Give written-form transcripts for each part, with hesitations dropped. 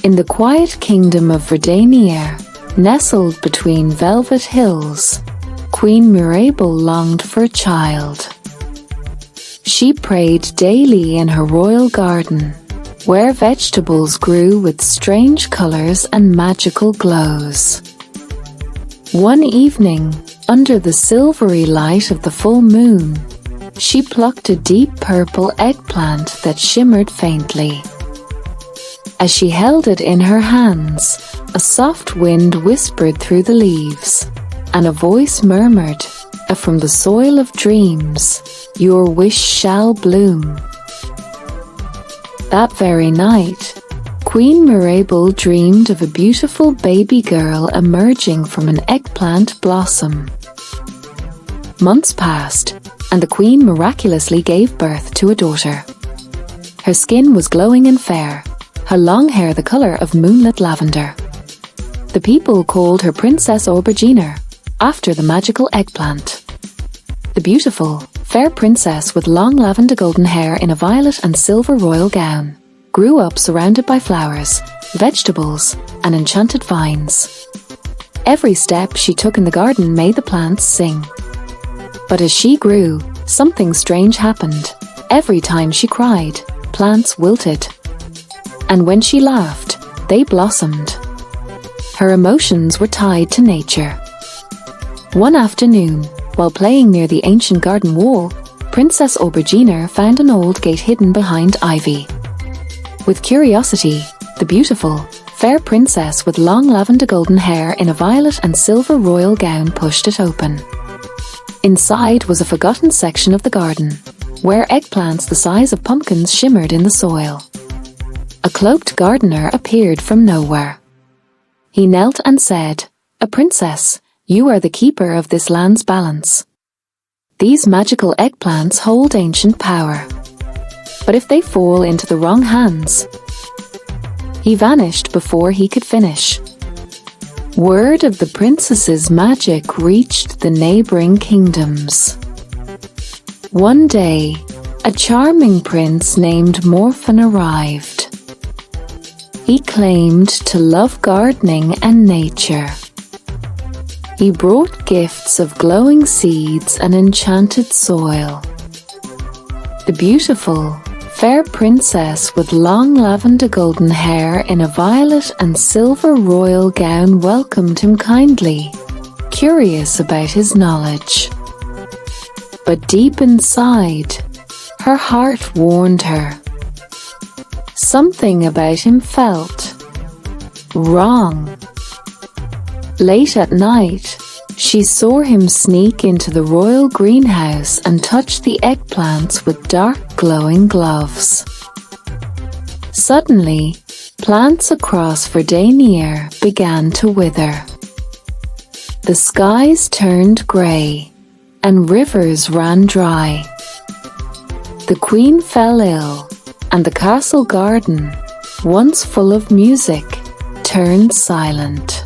In the quiet kingdom of Verdanier, nestled between velvet hills, Queen Mirabel longed for a child. She prayed daily in her royal garden, where vegetables grew with strange colors and magical glows. One evening, under the silvery light of the full moon, she plucked a deep purple eggplant that shimmered faintly. As she held it in her hands, a soft wind whispered through the leaves, and a voice murmured, "From the soil of dreams, your wish shall bloom." That very night, Queen Mirabel dreamed of a beautiful baby girl emerging from an eggplant blossom. Months passed, and the queen miraculously gave birth to a daughter. Her skin was glowing and fair, her long hair the color of moonlit lavender. The people called her Princess Aubergine, after the magical eggplant. The beautiful, fair princess with long lavender golden hair in a violet and silver royal gown grew up surrounded by flowers, vegetables, and enchanted vines. Every step she took in the garden made the plants sing. But as she grew, something strange happened. Every time she cried, plants wilted. And when she laughed, they blossomed. Her emotions were tied to nature. One afternoon, while playing near the ancient garden wall, Princess Aubergine found an old gate hidden behind ivy. With curiosity, the beautiful, fair princess with long lavender golden hair in a violet and silver royal gown pushed it open. Inside was a forgotten section of the garden, where eggplants the size of pumpkins shimmered in the soil. A cloaked gardener appeared from nowhere. He knelt and said, "A princess, you are the keeper of this land's balance. These magical eggplants hold ancient power. But if they fall into the wrong hands..." He vanished before he could finish. Word of the princess's magic reached the neighboring kingdoms. One day, a charming prince named Morphin arrived. He claimed to love gardening and nature. He brought gifts of glowing seeds and enchanted soil. The beautiful, fair princess with long lavender golden hair in a violet and silver royal gown welcomed him kindly, curious about his knowledge. But deep inside, her heart warned her. Something about him felt wrong. Late at night, she saw him sneak into the royal greenhouse and touch the eggplants with dark glowing gloves. Suddenly, plants across Verdanier began to wither. The skies turned grey, and rivers ran dry. The queen fell ill, and the castle garden, once full of music, turned silent.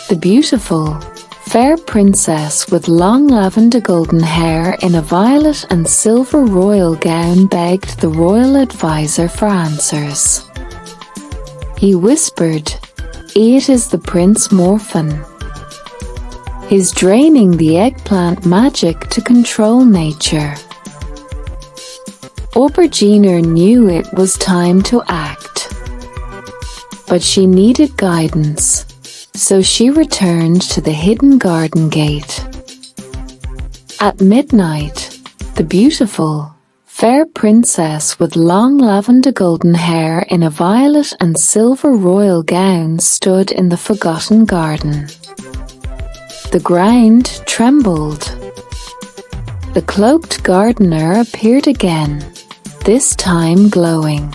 The beautiful, fair princess with long lavender golden hair in a violet and silver royal gown begged the royal advisor for answers. He whispered, "It is the Prince Morphin. He's draining the eggplant magic to control nature." Aubergine knew it was time to act. But she needed guidance. So she returned to the hidden garden gate. At midnight, the beautiful, fair princess with long lavender golden hair in a violet and silver royal gown stood in the forgotten garden. The ground trembled. The cloaked gardener appeared again, this time glowing.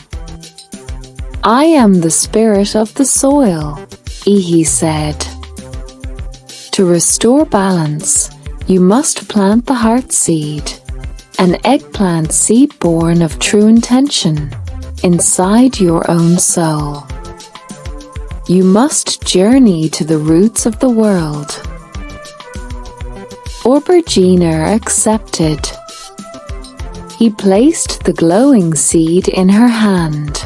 "I am the spirit of the soil," he said. "To restore balance, you must plant the heart seed, an eggplant seed born of true intention, inside your own soul. You must journey to the roots of the world." Aubergine accepted. He placed the glowing seed in her hand.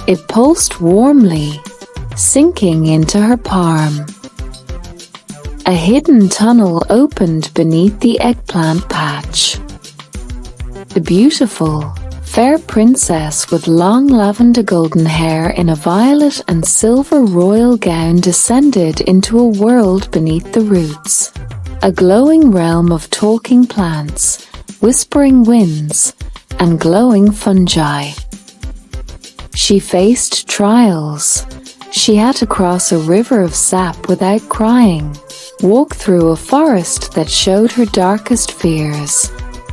It pulsed warmly, sinking into her palm. A hidden tunnel opened beneath the eggplant patch. The beautiful, fair princess with long lavender golden hair in a violet and silver royal gown descended into a world beneath the roots, a glowing realm of talking plants, whispering winds, and glowing fungi. She faced trials. She had to cross a river of sap without crying, walk through a forest that showed her darkest fears,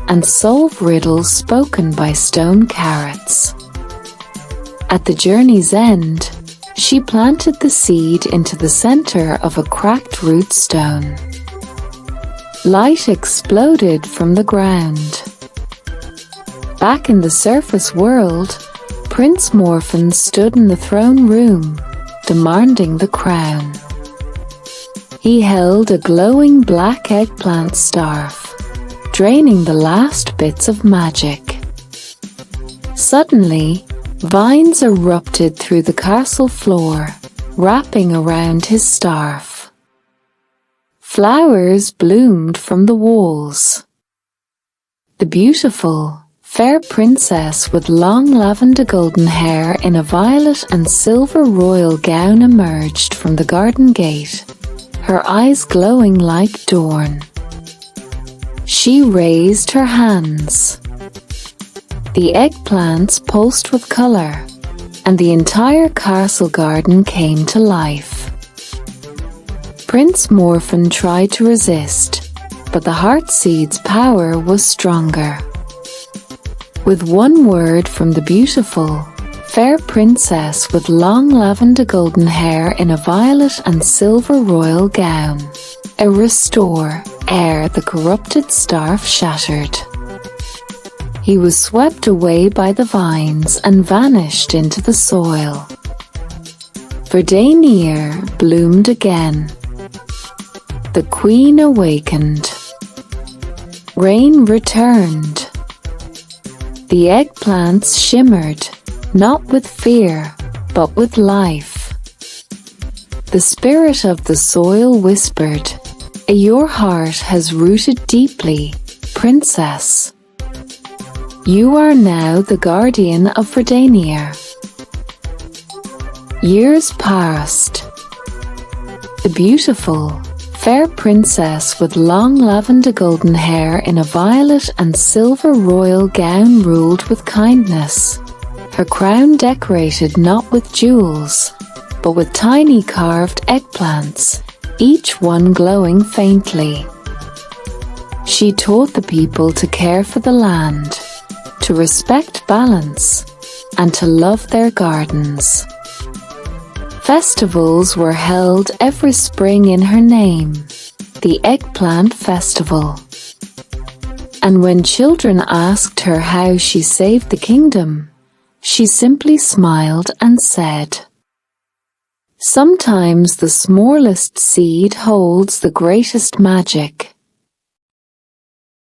and solve riddles spoken by stone carrots. At the journey's end, she planted the seed into the center of a cracked root stone. Light exploded from the ground. Back in the surface world, Prince Morphin stood in the throne room, demanding the crown. He held a glowing black eggplant staff, draining the last bits of magic. Suddenly, vines erupted through the castle floor, wrapping around his staff. Flowers bloomed from the walls. The beautiful, fair princess with long lavender golden hair in a violet and silver royal gown emerged from the garden gate, her eyes glowing like dawn. She raised her hands. The eggplants pulsed with color, and the entire castle garden came to life. Prince Morphin tried to resist, but the heartseed's power was stronger. With one word from the beautiful, fair princess with long lavender golden hair in a violet and silver royal gown, a restore, ere the corrupted staff shattered. He was swept away by the vines and vanished into the soil. Verdanier bloomed again. The queen awakened. Rain returned. The eggplants shimmered, not with fear, but with life. The spirit of the soil whispered, "Your heart has rooted deeply, princess. You are now the guardian of Verdanier." Years passed. The beautiful, fair princess with long lavender golden hair in a violet and silver royal gown ruled with kindness, her crown decorated not with jewels, but with tiny carved eggplants, each one glowing faintly. She taught the people to care for the land, to respect balance, and to love their gardens. Festivals were held every spring in her name, the Eggplant Festival. And when children asked her how she saved the kingdom, she simply smiled and said, "Sometimes the smallest seed holds the greatest magic."